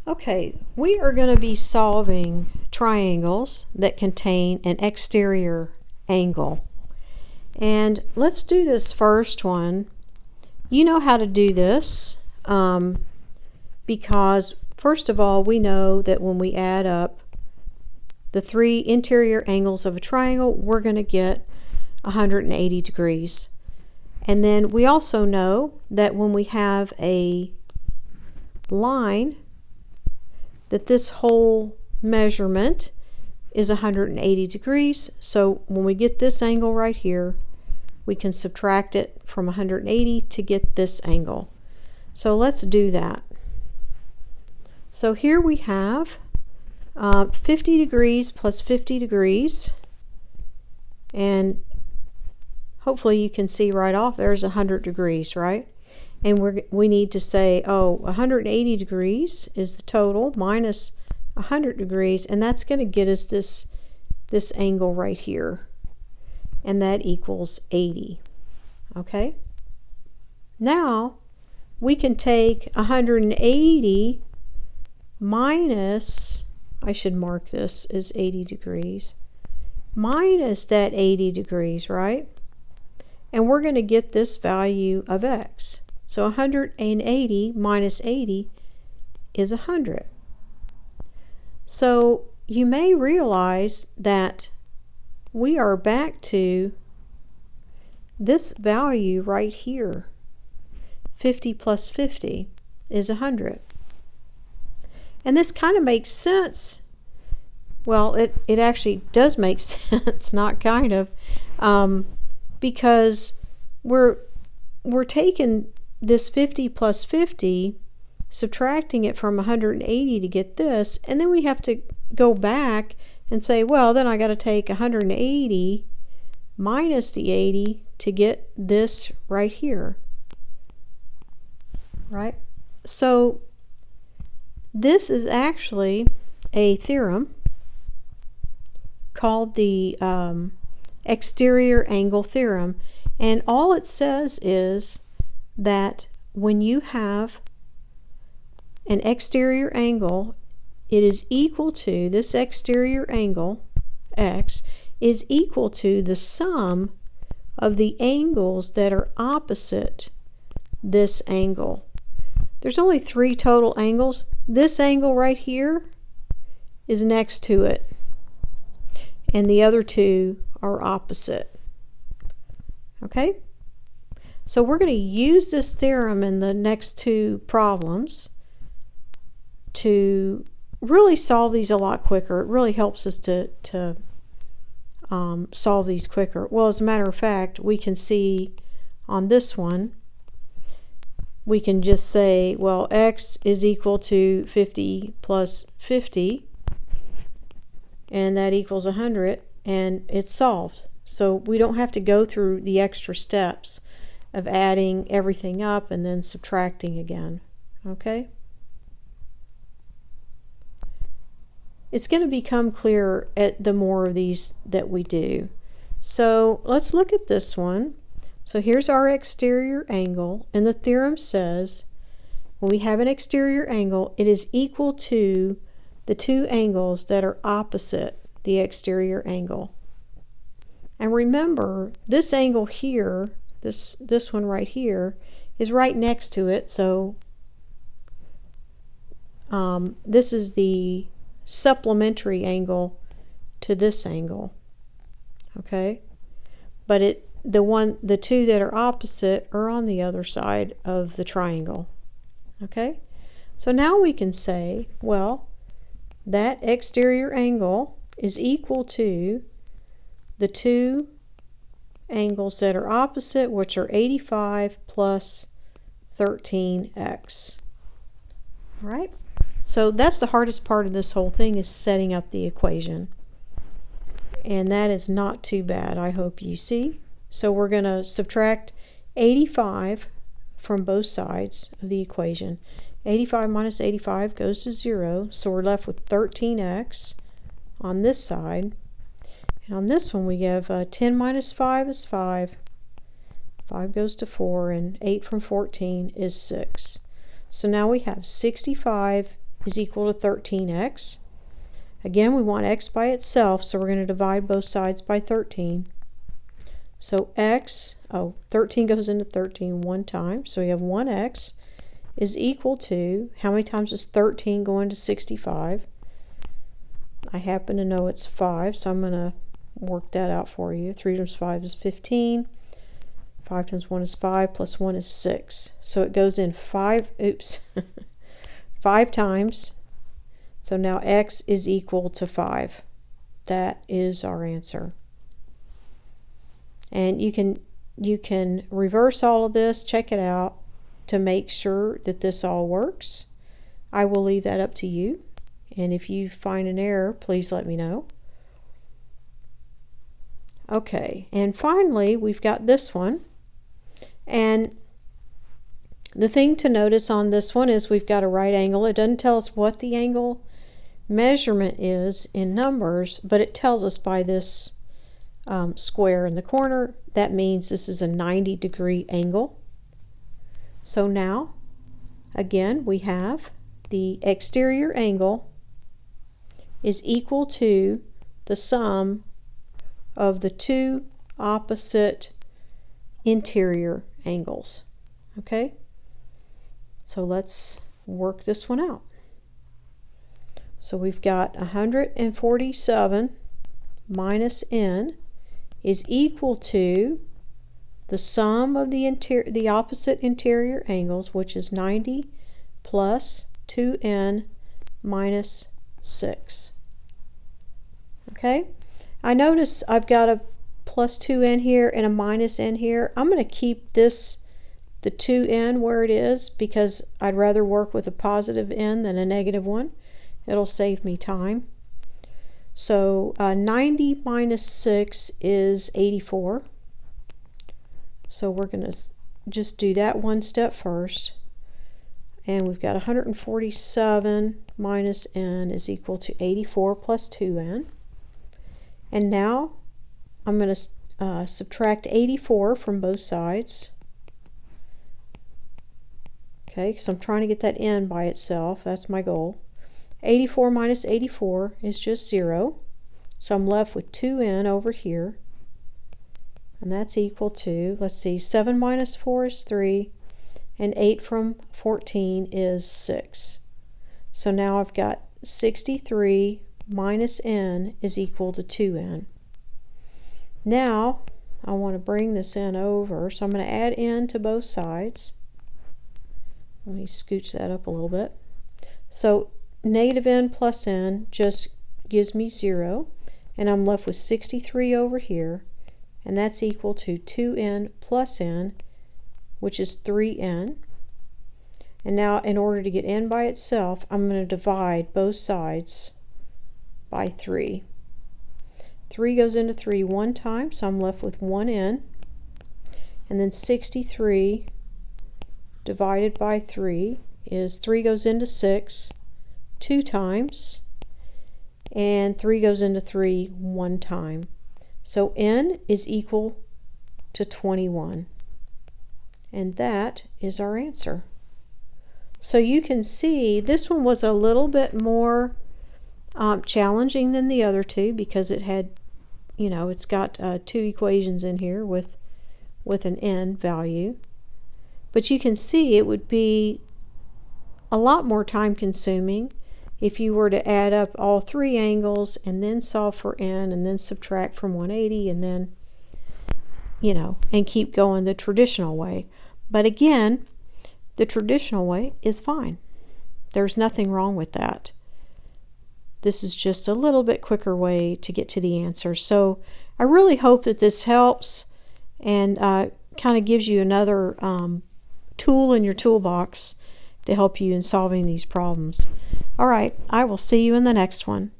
Okay, we are going to be solving triangles that contain an exterior angle. And let's do this first one. You know how to do this because, first of all, we know that when we add up the three interior angles of a triangle, we're going to get 180 degrees. And then we also know that when we have a line, that this whole measurement is 180 degrees. So when we get this angle right here, we can subtract it from 180 to get this angle. So let's do that. So here we have 50 degrees plus 50 degrees, and hopefully you can see right off there's 100 degrees, right? And we need to say, oh, 180 degrees is the total minus 100 degrees, and that's going to get us this angle right here, and that equals 80. Okay? Now we can take 180 minus, I should mark this as 80 degrees, minus that 80 degrees, right? And we're going to get this value of x. So 180 minus 80 is 100. So you may realize that we are back to this value right here. 50 plus 50 is 100. And this kind of makes sense. Well, it actually does make sense, not kind of, because we're taking this 50 plus 50, subtracting it from 180 to get this, and then we have to go back and say, well, then I got to take 180 minus the 80 to get this right here, right? So this is actually a theorem called the Exterior Angle Theorem, and all it says is that when you have an exterior angle, it is equal to, this exterior angle, x, is equal to the sum of the angles that are opposite this angle. There's only three total angles. This angle right here is next to it, and the other two are opposite. Okay? So we're going to use this theorem in the next two problems to really solve these a lot quicker. It really helps us to solve these quicker. Well, as a matter of fact, we can see on this one, we can just say, well, x is equal to 50 plus 50, and that equals 100, and it's solved. So we don't have to go through the extra steps of adding everything up and then subtracting again. Okay? It's going to become clearer at the more of these that we do. So let's look at this one. So here's our exterior angle, and the theorem says when we have an exterior angle, it is equal to the two angles that are opposite the exterior angle. And remember, this angle here, this one right here, is right next to it, so this is the supplementary angle to this angle. Okay? But the two that are opposite are on the other side of the triangle. Okay? So now we can say, well, that exterior angle is equal to the two angles that are opposite, which are 85 plus 13x. Right? So that's the hardest part of this whole thing, is setting up the equation. And that is not too bad, I hope you see. So we're going to subtract 85 from both sides of the equation. 85 minus 85 goes to 0, so we're left with 13x on this side. And on this one we have 10 minus 5 is 5. 5 goes to 4, and 8 from 14 is 6. So now we have 65 is equal to 13x. Again, we want x by itself, so we're going to divide both sides by 13. So 13 goes into 13 one time, so we have 1x is equal to, how many times does 13 go into 65? I happen to know it's 5, so I'm going to work that out for you. 3 times 5 is 15. 5 times 1 is 5, plus 1 is 6. So it goes in 5 times. So now x is equal to 5. That is our answer. And you can reverse all of this, check it out to make sure that this all works. I will leave that up to you. And if you find an error, please let me know. Okay, and finally we've got this one. And the thing to notice on this one is we've got a right angle. It doesn't tell us what the angle measurement is in numbers, but it tells us by this square in the corner. That means this is a 90-degree angle. So now, again, we have the exterior angle is equal to the sum of the two opposite interior angles. Okay? So let's work this one out. So we've got 147 minus n is equal to the sum of the opposite interior angles, which is 90 plus 2n minus 6. Okay? I notice I've got a plus 2n here and a minus n here. I'm going to keep this, the 2n, where it is because I'd rather work with a positive n than a negative one. It'll save me time. So 90 minus 6 is 84. So we're going to just do that one step first. And we've got 147 minus n is equal to 84 plus 2n. And now I'm going to subtract 84 from both sides. Okay, because I'm trying to get that n by itself. That's my goal. 84 minus 84 is just 0. So I'm left with 2n over here. And that's equal to, let's see, 7 minus 4 is 3. And 8 from 14 is 6. So now I've got 63 minus n is equal to 2n. Now I want to bring this n over, so I'm going to add n to both sides. Let me scooch that up a little bit. So negative n plus n just gives me 0, and I'm left with 63 over here, and that's equal to 2n plus n, which is 3n. And now in order to get n by itself, I'm going to divide both sides by 3. 3 goes into 3 one time, so I'm left with 1n. And then 63 divided by 3 is 3 goes into 6 2 times, and 3 goes into 3 one time. So n is equal to 21. And that is our answer. So you can see this one was a little bit more challenging than the other two because it had, it's got two equations in here with an n value. But you can see it would be a lot more time consuming if you were to add up all three angles and then solve for n and then subtract from 180 and then, and keep going the traditional way. But again, the traditional way is fine. There's nothing wrong with that. This is just a little bit quicker way to get to the answer. So I really hope that this helps and kind of gives you another tool in your toolbox to help you in solving these problems. All right, I will see you in the next one.